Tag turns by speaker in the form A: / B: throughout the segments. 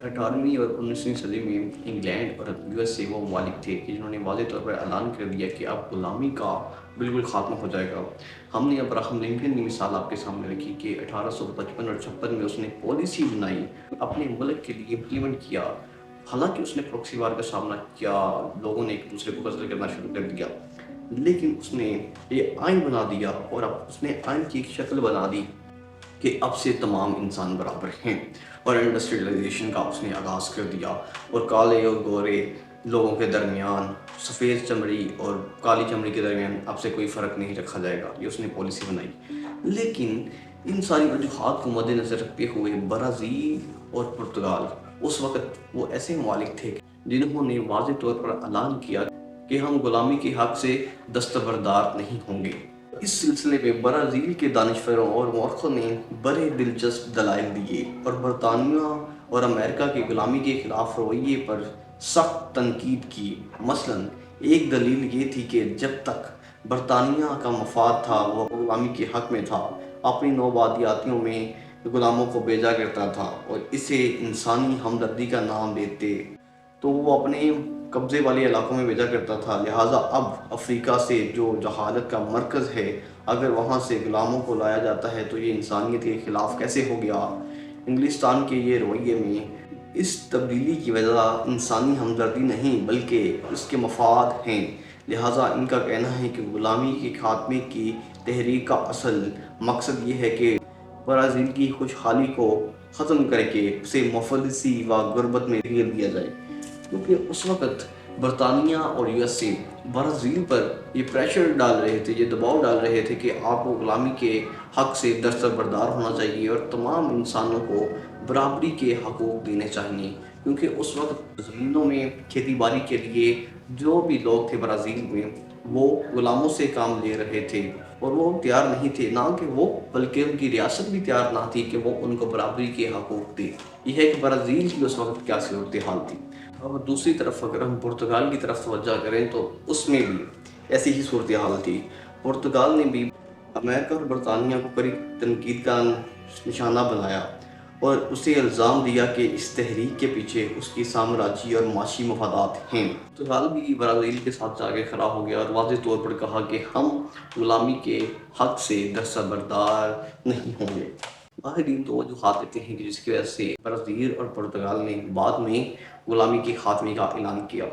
A: 18वीं और 19वीं सदी में इंग्लैंड और यूएसए वो ममालिक थे कि जिन्होंने वाज़ेह तौर पर ऐलान कर दिया कि अब गुलामी का बिल्कुल ख़ात्मा हो जाएगा। हमने अब्राहम लिंकन की मिसाल आपके सामने रखी कि 1855 और 56 में उसने पॉलिसी बनाई, अपने मुल्क के लिए इम्प्लीमेंट किया। हालांकि उसने प्रॉक्सी वार का सामना किया, लोगों ने एक दूसरे को कत्ल करना शुरू कर दिया, लेकिन उसने ये आइन बना दिया और अब उसने आइन की एक शक्ल बना दी कि अब से तमाम इंसान बराबर हैं। और इंडस्ट्रियलाइजेशन का उसने आगाज़ कर दिया और काले और गोरे लोगों के दरमियान, सफ़ेद चमड़ी और काली चमड़ी के दरमियान अब से कोई फ़र्क नहीं रखा जाएगा, ये उसने पॉलिसी बनाई। लेकिन इन सारी वजूहात को मद्देनज़र रखते हुए ब्राज़ील और पुर्तगाल उस वक़्त वो ऐसे ममालिक थे जिन्होंने वाज़ेह तौर पर ऐलान किया कि हम गुलामी के हक़ से दस्तबरदार नहीं होंगे। इस सिलसिले में ब्राज़ील के दानिशवरों और मौरखों ने बड़े दिलचस्प दलाइल दिए और बरतानिया और अमेरिका की गुलामी के खिलाफ रवैये पर सख्त तनकीद की। मसलन एक दलील ये थी कि जब तक बरतानिया का मफाद था वह गुलामी के हक़ में था, अपनी नौबादियातियों में गुलामों को भेजा करता था और इसे इंसानी हमदर्दी का नाम देते तो वो अपने कब्ज़े वाले इलाकों में भेजा करता था। लिहाजा अब अफ्रीका से जो जहालत का मरकज़ है, अगर वहाँ से गुलामों को लाया जाता है तो ये इंसानियत के ख़िलाफ़ कैसे हो गया। इंग्लिस्तान के ये रवैये में इस तब्दीली की वजह इंसानी हमदर्दी नहीं बल्कि उसके मफाद हैं। लिहाजा इनका कहना है कि गुलामी के खात्मे की तहरीक का असल मकसद ये है कि ब्राज़ील की खुशहाली को ख़त्म करके उसे मुफलिसी व गुर्बत में घेर दिया जाए, क्योंकि उस वक़्त बरतानिया और यूएसए ब्राज़ील पर ये प्रेशर डाल रहे थे, ये दबाव डाल रहे थे कि आपको गुलामी के हक़ से दस्तबरदार होना चाहिए और तमाम इंसानों को बराबरी के हकूक़ देने चाहिए। क्योंकि उस वक़्त ज़मीनों में खेती बाड़ी के लिए जो भी लोग थे ब्राज़ील में, वो गुलामों से काम ले रहे थे और वो तैयार नहीं थे, ना कि वो बल्कि उनकी रियासत भी तैयार ना थी कि वो उनको बराबरी के हकूक़ दे। यह है कि ब्राज़ील की उस वक़्त क्या सूरत हाल थी। और दूसरी तरफ अगर हम पुर्तगाल की तरफ तवज्जो करें तो उसमें भी ऐसी ही सूरत हाल थी। पुर्तगाल ने भी अमेरिका और बरतानिया को कड़ी तनकीद का निशाना बनाया और उसे इल्ज़ाम दिया कि इस तहरीक के पीछे उसकी साम्राज्यी और माशी मफादात हैं। पुर्तगाल भी ब्राज़ील के साथ जाके खड़ा हो गया और वाज़ेह तौर पर कहा कि हम गुलामी के हक़ से दस्तबरदार नहीं होंगे। माहिरीन तो वजूहात देते हैं कि जिसकी वजह से ब्राज़ील और पुर्तगाल ने बाद में गुलामी के खात्मे का ऐलान किया।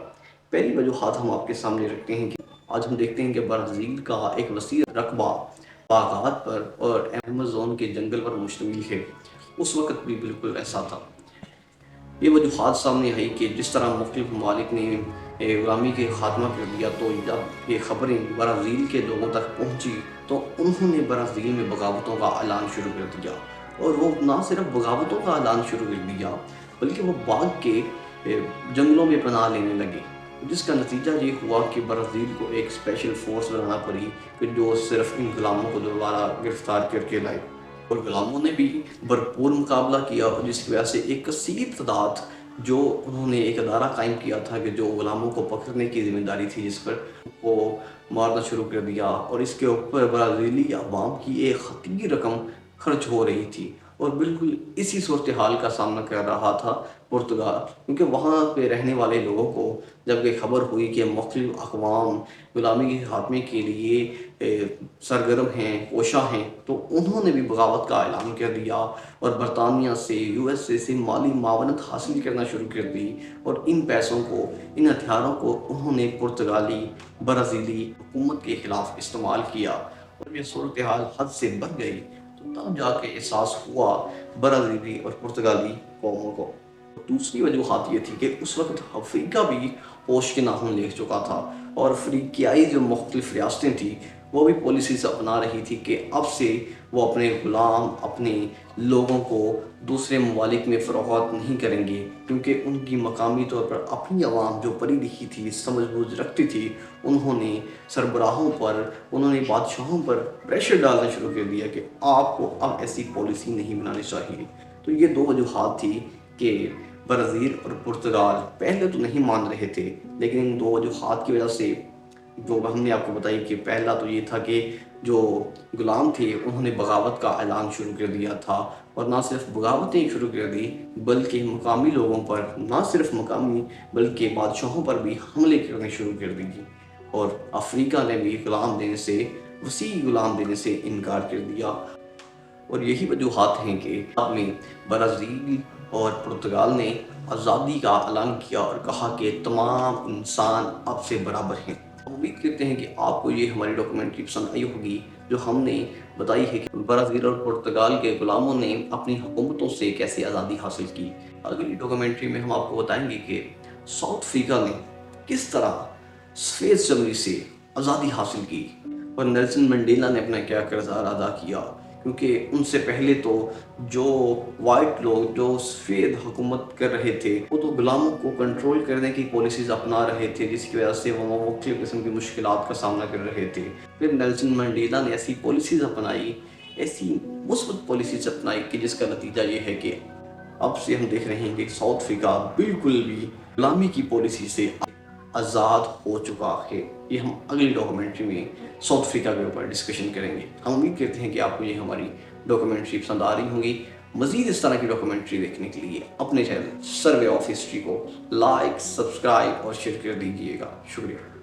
A: पहली वजूहात हम आपके सामने रखते हैं कि आज हम देखते हैं कि ब्राज़ील का एक वसीअ रकबा बागात पर और अमेज़न के जंगल पर मुश्तमिल है। उस वक़्त भी बिल्कुल ऐसा था। ये वजूहात सामने आई कि जिस तरह मुख्तलिफ ममालिक ने ग़ुलामी के ख़ात्मा कर दिया, तो जब ये ख़बरें ब्राज़ील के लोगों तक पहुँची तो उन्होंने ब्राज़ील में बगावतों का ऐलान शुरू कर दिया। और वो ना सिर्फ बगावतों का ऐलान शुरू कर दिया बल्कि वो भाग के जंगलों में पनाह लेने लगे, जिसका नतीजा ये हुआ कि ब्राज़ील को एक स्पेशल फोर्स बनाना पड़ी कि जो सिर्फ इन गुलामों को दोबारा गिरफ्तार करके लाए। और गुलामों ने भी भरपूर मुकाबला किया और जिसकी वजह से एक कसीर तादाद जो उन्होंने एक अदारा कायम किया था कि जो गुलामों को पकड़ने की ज़िम्मेदारी थी, जिस पर वो मारना शुरू कर दिया और इसके ऊपर ब्राज़ीली अवाम की एक खतीर रकम खर्च हो रही थी। और बिल्कुल इसी सूरत हाल का सामना कर रहा था पुर्तगाल, क्योंकि वहाँ पे रहने वाले लोगों को जब ये खबर हुई कि मुख्तलिफ अक़वाम ग़ुलामी के खात्मे के लिए सरगर्म हैं, कोशा हैं, तो उन्होंने भी बगावत का ऐलान कर दिया और बरतानिया से, यूएसए से माली मावनत हासिल करना शुरू कर दी। और इन पैसों को, इन हथियारों को उन्होंने पुर्तगाली ब्राज़ीली हुकूमत के ख़िलाफ़ इस्तेमाल किया और ये सूरत हाल हद से बढ़ गई। तो तब जाके एहसास हुआ ब्राज़ीली और पुर्तगाली कौमों को। दूसरी वजूहात ये थी कि उस वक़्त अफ्रीका भी होश के नाखून ले चुका था और अफ्रीकियाई जो मुख्तलिफ रियासतें थी वो भी पॉलिसीज अपना रही थी कि अब से वो अपने ग़ुलाम, अपने लोगों को दूसरे ममालिक में फ़रोख्त नहीं करेंगे, क्योंकि उनकी मकामी तौर पर अपनी आवाम जो पढ़ी लिखी थी, समझ बूझ रखती थी, उन्होंने सरबराहों पर, उन्होंने बादशाहों पर प्रेशर डालना शुरू कर दिया कि आपको अब ऐसी पॉलिसी नहीं बनानी चाहिए। तो ये दो वजूहात थी कि ब्राज़ील और पुर्तगाल पहले तो नहीं मान रहे थे, लेकिन इन दो वजूहात की वजह से جو ہم نے آپ کو بتائی کہ پہلا تو یہ تھا کہ جو غلام تھے انہوں نے بغاوت کا اعلان شروع کر دیا تھا، اور نہ صرف بغاوتیں شروع کر دی بلکہ مقامی لوگوں پر، نہ صرف مقامی بلکہ بادشاہوں پر بھی حملے کرنے شروع کر دیے، اور افریقہ نے بھی غلام دینے سے، وسیع غلام دینے سے انکار کر دیا۔ اور یہی وجوہات ہیں کہ بعد میں برازیل اور پرتگال نے آزادی کا اعلان کیا اور کہا کہ تمام انسان اب سے برابر ہیں۔ امید کرتے ہیں کہ آپ کو یہ ہماری ڈاکومنٹری پسند آئی ہوگی، جو ہم نے بتائی ہے کہ برازیل اور پرتگال کے غلاموں نے اپنی حکومتوں سے کیسے آزادی حاصل کی۔ اگلی ڈاکومنٹری میں ہم آپ کو بتائیں گے کہ ساؤتھ افریقہ نے کس طرح سفید چمڑی سے آزادی حاصل کی، اور نیلسن منڈیلا نے اپنا کیا کردار ادا کیا، کیونکہ ان سے پہلے تو جو وائٹ لوگ جو سفید حکومت کر رہے تھے وہ تو غلاموں کو کنٹرول کرنے کی پالیسیز اپنا رہے تھے، جس کی وجہ سے وہ مختلف قسم کی مشکلات کا سامنا کر رہے تھے۔ پھر نیلسن منڈیلا نے ایسی پالیسیز اپنائی، ایسی مثبت پالیسیز اپنائی کہ جس کا نتیجہ یہ ہے کہ اب سے ہم دیکھ رہے ہیں کہ ساؤتھ افریقہ بالکل بھی غلامی کی پالیسی سے آزاد ہو چکا ہے۔ یہ ہم اگلی ڈاکومنٹری میں ساؤتھ افریقہ کے اوپر ڈسکشن کریں گے۔ ہم امید کرتے ہیں کہ آپ کو یہ ہماری ڈاکومنٹری پسند آ رہی ہوں گی۔ مزید اس طرح کی ڈاکومنٹری دیکھنے کے لیے اپنے چینل سروے آف ہسٹری کو لائک، سبسکرائب اور شیئر کر دیجیے گا۔ شکریہ۔